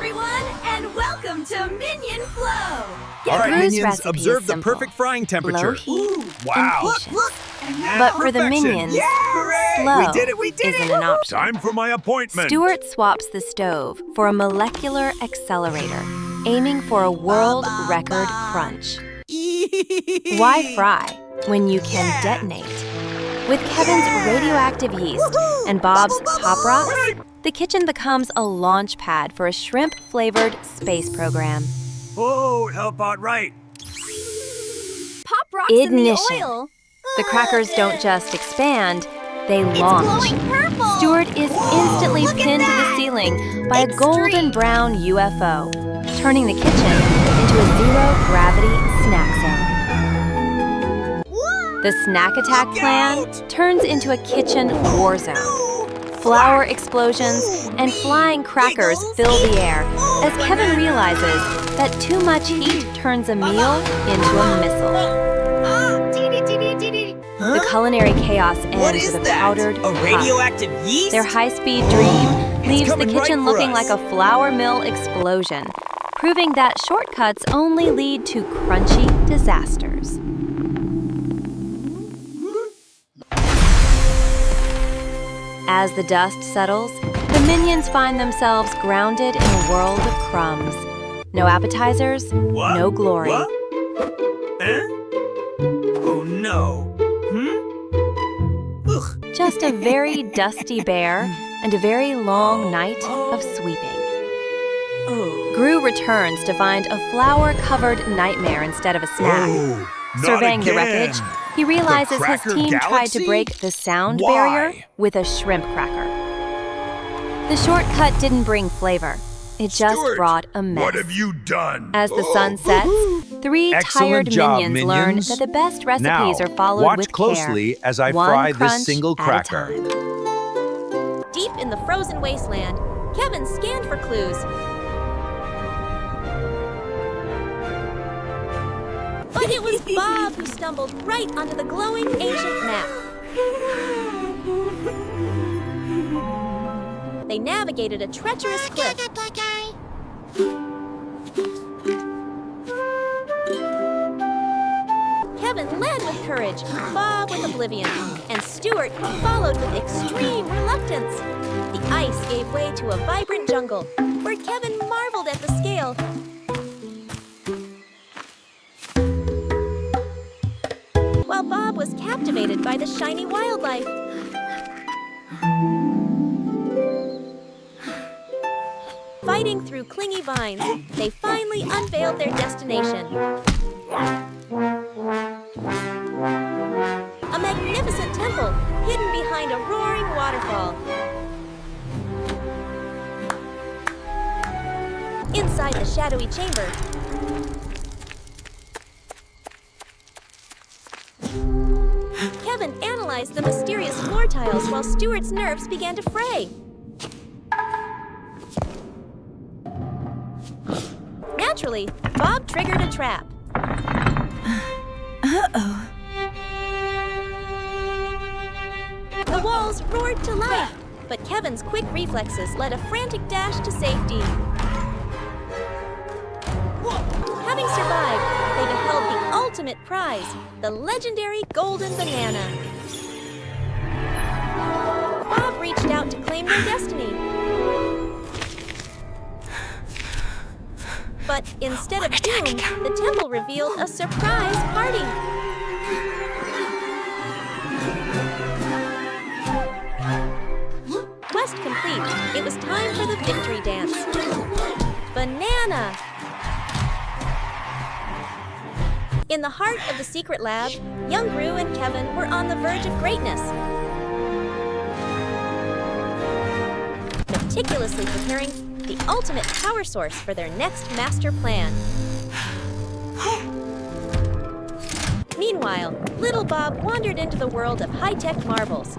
everyone, and welcome to Minion Flow! All right, Gru's Minions, recipe observe is the simple. perfect frying temperature. Low heat Wow. and patience. But for the Perfection. Minions, Hooray! slow We did it! isn't an option. Time for my appointment. Stuart swaps the stove for a molecular accelerator, aiming for a world record crunch. Why fry when you can detonate? With Kevin's radioactive yeast and Bob's pop rocks, the kitchen becomes a launch pad for a shrimp-flavored space program. Oh, help out right. Pop rocks in the Ignition. oil! The crackers don't just expand, they launch. Glowing purple! Stuart is instantly pinned to the ceiling by a golden brown UFO, turning the kitchen into a zero-gravity snack zone. The snack attack plan turns into a kitchen war zone. Flour explosions and flying crackers fill the air as Kevin realizes that too much heat turns a meal into a missile. The culinary chaos ends with a powdered A radioactive husk. yeast? Their high-speed dream leaves the coming right kitchen for looking us. like a flour mill explosion, proving that shortcuts only lead to crunchy disasters. As the dust settles, the Minions find themselves grounded in a world of crumbs. No appetizers, What? no glory. What? Oh, no. Ugh. Just a very dusty bear and a very long night of sweeping. Gru returns to find a flour-covered nightmare instead of a snack. Oh, not Surveying the again. wreckage, he realizes his Cracker team tried Galaxy? to break the sound Why? barrier with a shrimp cracker. The shortcut didn't bring flavor. It just Stuart, brought a mess. What have you done? As the sun sets, three Excellent tired job, minions learn Minions. that the best recipes Now, are followed watch with closely care. as I One fry this crunch single at a cracker. time. Deep in the frozen wasteland, Kevin scanned for clues. But it was Bob who stumbled right onto the glowing ancient map. They navigated a treacherous cliff. Kevin led with courage, Bob with oblivion, and Stuart followed with extreme reluctance. The ice gave way to a vibrant jungle, where Kevin marveled at the scale. While Bob was captivated by the shiny wildlife. Fighting through clingy vines, they finally unveiled their destination. A magnificent temple hidden behind a roaring waterfall. Inside the shadowy chamber, Kevin analyzed the mysterious floor tiles while Stuart's nerves began to fray. Naturally, Bob triggered a trap. The walls roared to life, but Kevin's quick reflexes led a frantic dash to safety. Having survived, they beheld the ultimate prize, the legendary golden banana. Bob reached out to claim their destiny. But instead of doom, the temple revealed a surprise party. Quest complete. It was time for the victory dance. Banana! In the heart of the secret lab, young Gru and Kevin were on the verge of greatness. Meticulously preparing the ultimate power source for their next master plan. Meanwhile, little Bob wandered into the world of high-tech marbles.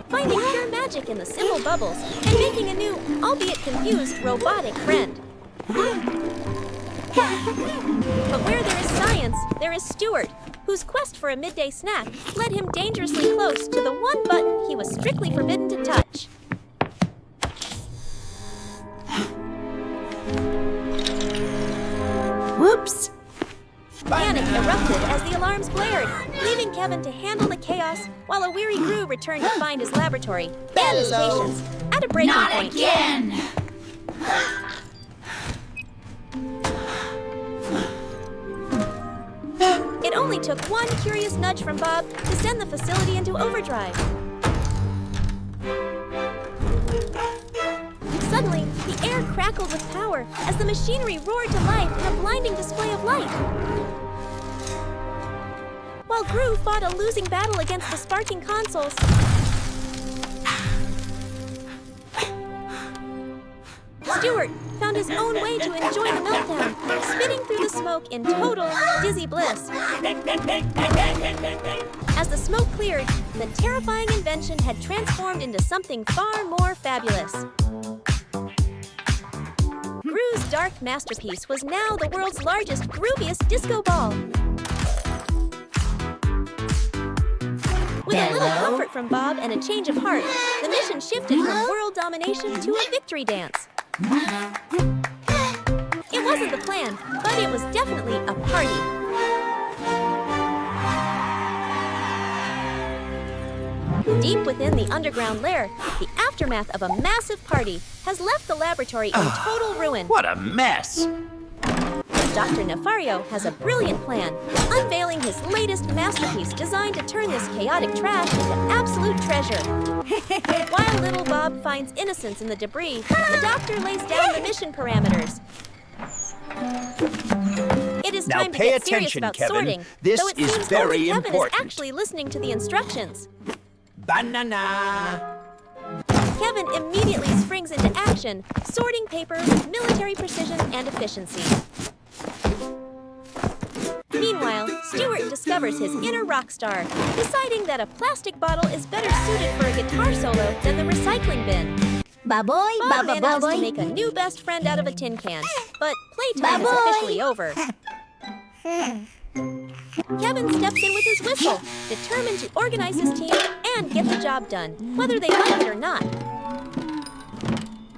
Finding pure magic in the simple bubbles and making a new, albeit confused, robotic friend. But where there is science, there is Stuart, whose quest for a midday snack led him dangerously close to the one button he was strictly forbidden to touch. Kevin to handle the chaos while a weary Gru returned to find his laboratory and his patience at a breaking Not point. again! It only took one curious nudge from Bob to send the facility into overdrive. Suddenly, the air crackled with power as the machinery roared to life in a blinding display of light. While Gru fought a losing battle against the sparking consoles, Stuart found his own way to enjoy the meltdown, spinning through the smoke in total dizzy bliss. As the smoke cleared, the terrifying invention had transformed into something far more fabulous. Gru's dark masterpiece was now the world's largest, grooviest disco ball. With a little comfort from Bob and a change of heart, the mission shifted from world domination to a victory dance. It wasn't the plan, but it was definitely a party. Deep within the underground lair, the aftermath of a massive party has left the laboratory in total ruin. What a mess! Dr. Nefario has a brilliant plan, unveiling his latest masterpiece designed to turn this chaotic trash into absolute treasure. While little Bob finds innocence in the debris, the doctor lays down the mission parameters. It is Now time to pay get serious attention, about Kevin. sorting, This though it is seems very only Kevin important. is actually listening to the instructions. Banana! Kevin immediately springs into action, sorting paper with military precision and efficiency. Meanwhile, Stuart discovers his inner rock star, deciding that a plastic bottle is better suited for a guitar solo than the recycling bin. Baboy, Bob manages to make a new best friend out of a tin can, but playtime is officially over. Kevin steps in with his whistle, determined to organize his team and get the job done, whether they like it or not.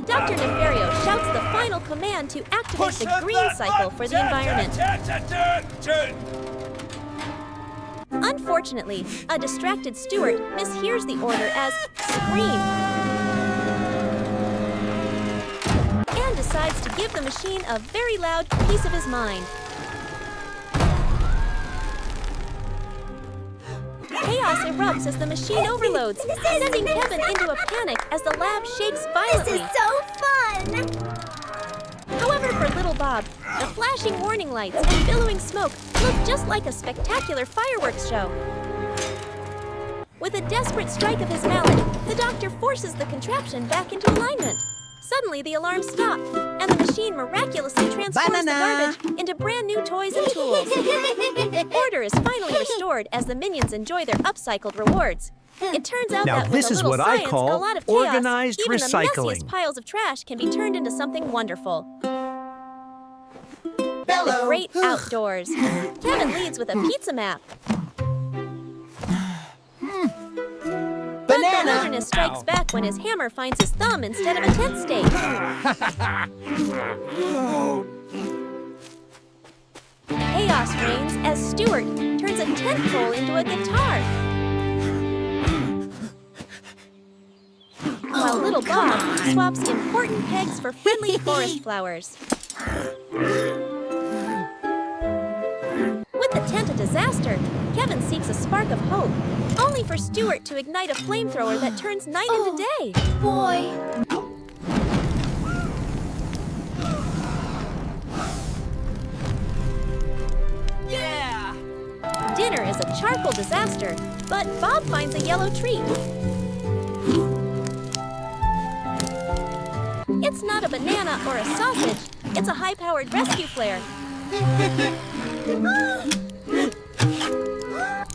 Dr. Nefario shouts the final command to activate the green cycle for the environment. Unfortunately, a distracted Stuart mishears the order as scream and decides to give the machine a very loud piece of his mind. Chaos erupts as the machine overloads, sending Kevin into a panic as the lab shakes violently. This is so fun! However, for little Bob, the flashing warning lights and billowing smoke look just like a spectacular fireworks show. With a desperate strike of his mallet, the doctor forces the contraption back into alignment. Suddenly, the alarm stopped, and the machine miraculously transforms the garbage into brand new toys and tools. Order is finally restored as the minions enjoy their upcycled rewards. It turns out Now that this with a is little what I science call and a lot of chaos, organized even the recycling. messiest piles of trash can be turned into something wonderful. The Bellow. great outdoors. Kevin leads with a pizza map. But the wilderness strikes back when his hammer finds his thumb instead of a tent stake. Chaos reigns as Stuart turns a tent pole into a guitar. While little Bob swaps important pegs for friendly forest flowers. With the tent a disaster, Kevin seeks a spark of hope, only for Stuart to ignite a flamethrower that turns night into day. Boy! Yeah! Dinner is a charcoal disaster, but Bob finds a yellow treat. It's not a banana or a sausage, it's a high-powered rescue flare.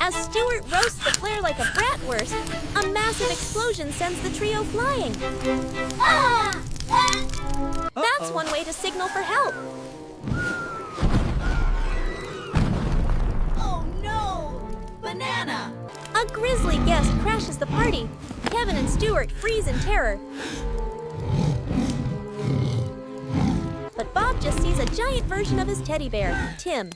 As Stuart roasts the flare like a bratwurst, a massive explosion sends the trio flying. That's one way to signal for help. Oh no! Banana! A grisly guest crashes the party. Kevin and Stuart freeze in terror. But Bob just sees a giant version of his teddy bear, Tim.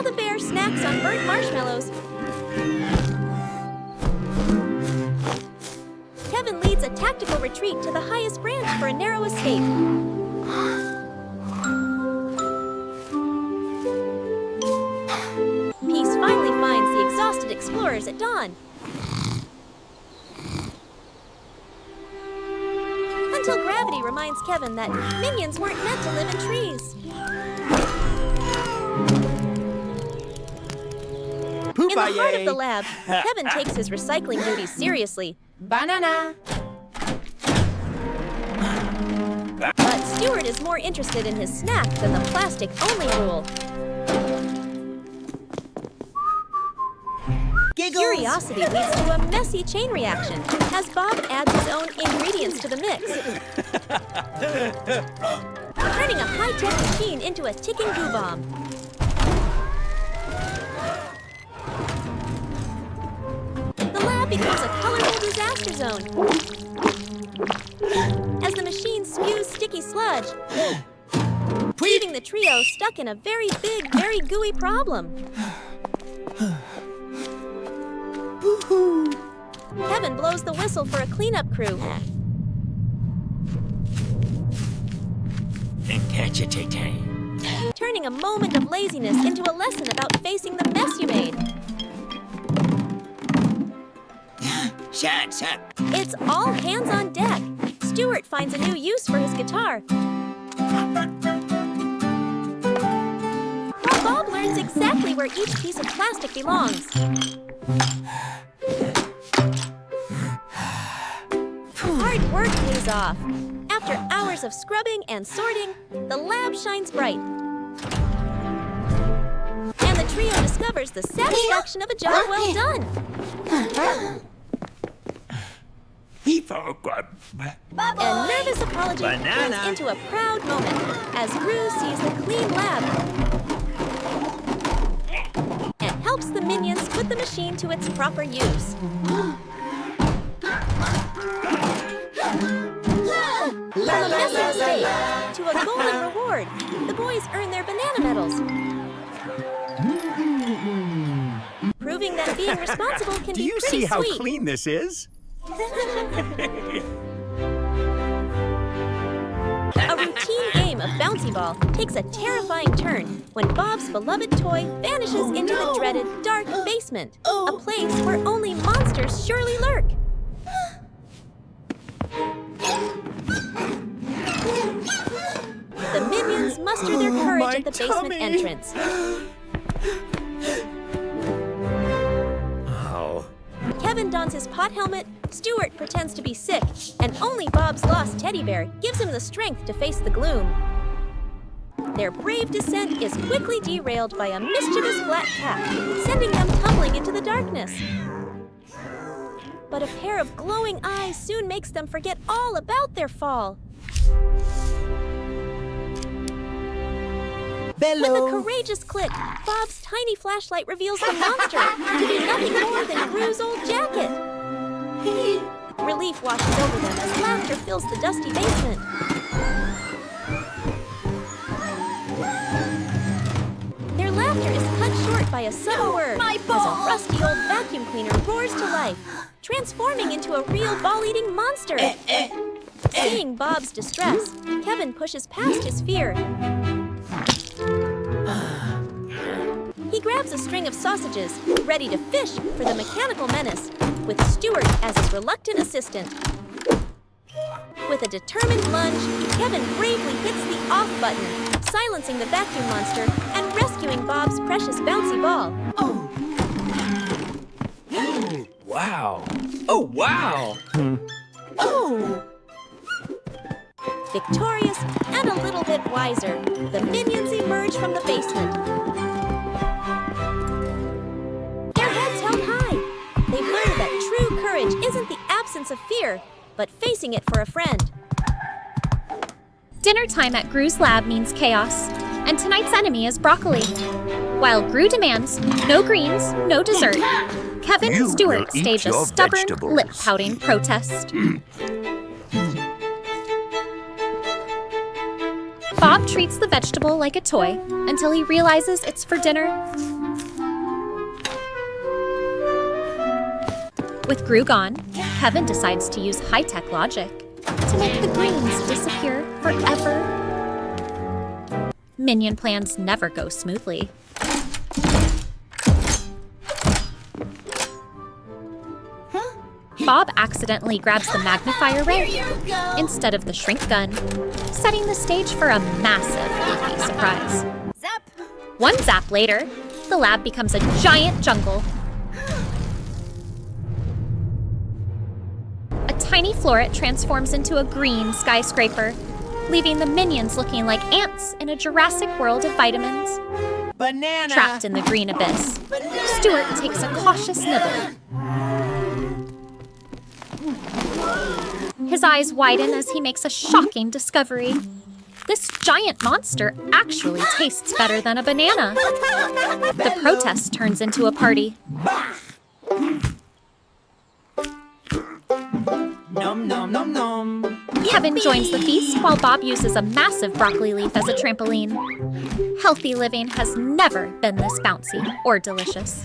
the bear snacks on burnt marshmallows. Kevin leads a tactical retreat to the highest branch for a narrow escape. Peace finally finds the exhausted explorers at dawn. Until gravity reminds Kevin that minions weren't meant to live in trees. In the heart of the lab, Kevin takes his recycling duties seriously. Banana. But Stuart is more interested in his snack than the plastic-only rule. Giggles. Curiosity leads to a messy chain reaction as Bob adds his own ingredients to the mix, turning a high-tech machine into a ticking goo bomb. The lab becomes a colorful disaster zone as the machine spews sticky sludge, leaving the trio stuck in a very big, very gooey problem. Kevin blows the whistle for a cleanup crew. Incapacitated. Turning a moment of laziness into a lesson about facing the mess you made. Shut up. It's all hands on deck. Stuart finds a new use for his guitar. While Bob learns exactly where each piece of plastic belongs. Hard work pays off. After hours of scrubbing and sorting, the lab shines bright. And the trio discovers the satisfaction of a job well done. A nervous apology turns into a proud moment as Gru sees the clean lab and helps the minions put the machine to its proper use. From a messy mistake to a golden reward, the boys earn their banana medals. Proving that being responsible can Do be you pretty see how sweet. clean this is? A routine game of bouncy ball takes a terrifying turn when Bob's beloved toy vanishes into the dreaded dark basement, a place where only monsters surely lurk. The minions muster their courage at the basement entrance. Kevin dons his pot helmet, Stuart pretends to be sick, and only Bob's lost teddy bear gives him the strength to face the gloom. Their brave descent is quickly derailed by a mischievous black cat, sending them tumbling into the darkness. But a pair of glowing eyes soon makes them forget all about their fall. With a courageous click, Bob's tiny flashlight reveals the monster to be nothing more than Gru's old jacket. Relief washes over them as laughter fills the dusty basement. Their laughter is cut short by a sudden word as a rusty old vacuum cleaner roars to life, transforming into a real ball-eating monster. Seeing Bob's distress, Kevin pushes past his fear. He grabs a string of sausages, ready to fish for the mechanical menace, with Stuart as his reluctant assistant. With a determined lunge, Kevin bravely hits the off button, silencing the vacuum monster and rescuing Bob's precious bouncy ball. Wow. Oh, wow. Victorious and a little bit wiser, the minions emerge from the basement. Their heads held high. They've learned that true courage isn't the absence of fear, but facing it for a friend. Dinner time at Gru's lab means chaos, and tonight's enemy is broccoli. While Gru demands no greens, no dessert, Kevin and Stuart stage a stubborn, lip-pouting protest. Bob treats the vegetable like a toy until he realizes it's for dinner, With Gru gone, Kevin decides to use high-tech logic to make the greens disappear forever. Minion plans never go smoothly. Bob accidentally grabs the magnifier ray instead of the shrink gun, setting the stage for a massive leafy surprise. Zap. One zap later, the lab becomes a giant jungle. A tiny floret transforms into a green skyscraper, leaving the minions looking like ants in a Jurassic world of vitamins. Banana! Trapped in the green abyss, Stuart takes a cautious nibble. His eyes widen as he makes a shocking discovery. This giant monster actually tastes better than a banana. The protest turns into a party. Nom nom nom nom. Kevin joins the feast while Bob uses a massive broccoli leaf as a trampoline. Healthy living has never been this bouncy or delicious.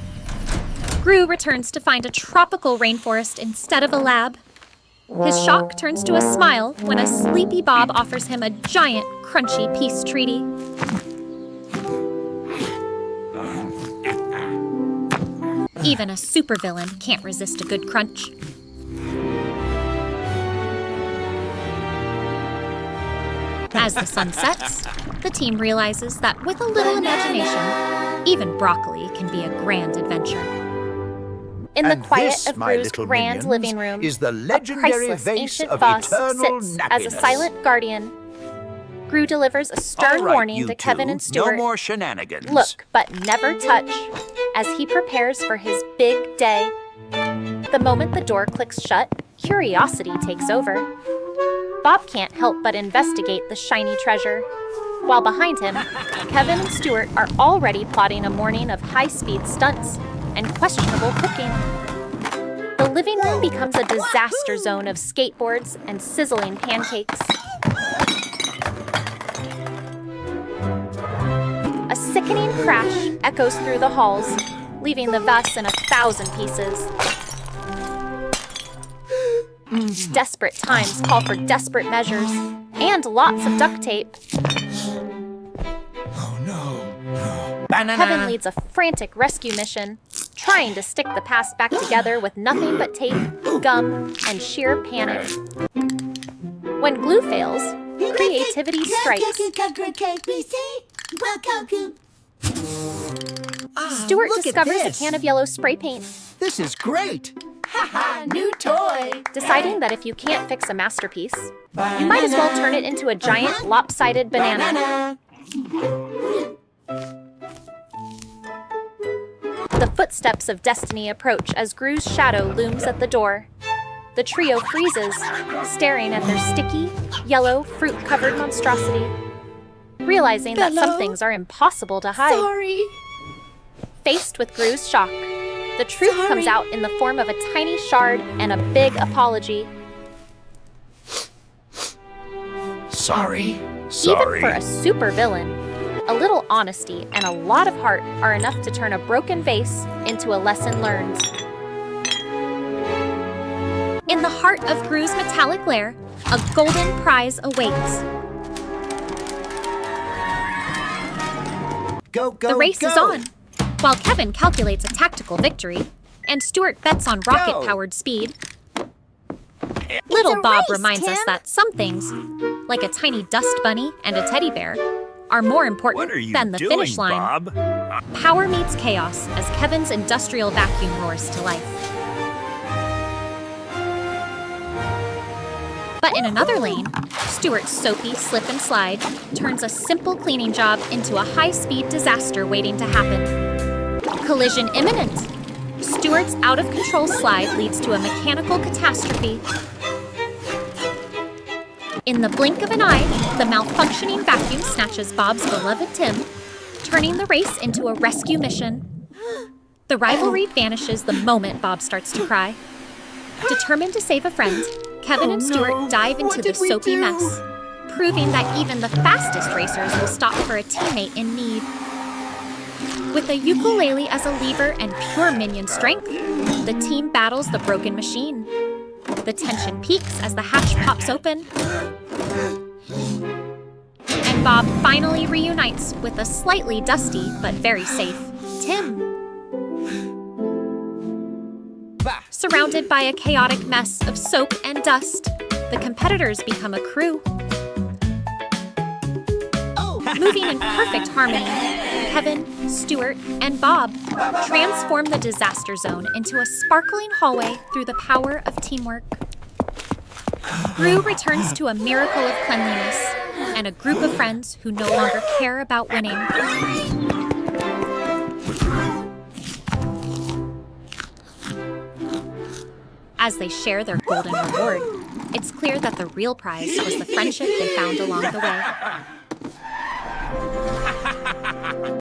Gru returns to find a tropical rainforest instead of a lab. His shock turns to a smile when a sleepy Bob offers him a giant, crunchy peace treaty. Even a supervillain can't resist a good crunch. As the sun sets, the team realizes that with a little imagination, even broccoli can be a grand adventure. In the quiet of Gru's grand living room, is the a legendary priceless vase ancient of vase eternal sits as a nappiness. silent guardian. Gru delivers a stern All right, warning you to Kevin two, and Stuart. No more shenanigans. Look, but never touch, as he prepares for his big day. The moment the door clicks shut, curiosity takes over. Bob can't help but investigate the shiny treasure. While behind him, Kevin and Stuart are already plotting a morning of high-speed stunts and questionable cooking. The living room becomes a disaster zone of skateboards and sizzling pancakes. A sickening crash echoes through the halls, leaving the vase in 1,000 pieces. Desperate times call for desperate measures, and lots of duct tape. Banana! Kevin leads a frantic rescue mission, trying to stick the past back together with nothing but tape, gum, and sheer panic. When glue fails, creativity strikes. Stuart look at discovers a this. can of yellow spray paint, This is great! New toy. deciding that if you can't fix a masterpiece, you might as well turn it into a giant lopsided banana. The footsteps of destiny approach as Gru's shadow looms at the door. The trio freezes, staring at their sticky, yellow, fruit-covered monstrosity, realizing that some things are impossible to hide. Sorry. Faced with Gru's shock, the truth comes out in the form of a tiny shard and a big apology. Sorry. Even for a supervillain, a little honesty and a lot of heart are enough to turn a broken vase into a lesson learned. In the heart of Gru's metallic lair, a golden prize awaits. Go, go, The race go. is on, while Kevin calculates a tactical victory, and Stuart bets on rocket-powered speed. Little a Bob race, reminds us Tim. that some things, like a tiny dust bunny and a teddy bear, are more important What are you than the doing, finish line. Bob? Power meets chaos as Kevin's industrial vacuum roars to life. But in another lane, Stuart's soapy slip and slide turns a simple cleaning job into a high-speed disaster waiting to happen. Collision imminent. Stuart's out-of-control slide leads to a mechanical catastrophe. In the blink of an eye, the malfunctioning vacuum snatches Bob's beloved Tim, turning the race into a rescue mission. The rivalry vanishes the moment Bob starts to cry. Determined to save a friend, Kevin and Stuart dive into the soapy mess, proving that even the fastest racers will stop for a teammate in need. With a ukulele as a lever and pure Minion strength, the team battles the broken machine. The tension peaks as the hatch pops open. And Bob finally reunites with a slightly dusty but very safe Tim. Surrounded by a chaotic mess of soap and dust, the competitors become a crew. Moving in perfect harmony, Kevin, Stuart, and Bob transform the disaster zone into a sparkling hallway through the power of teamwork. Gru returns to a miracle of cleanliness and a group of friends who no longer care about winning. As they share their golden reward, it's clear that the real prize was the friendship they found along the way.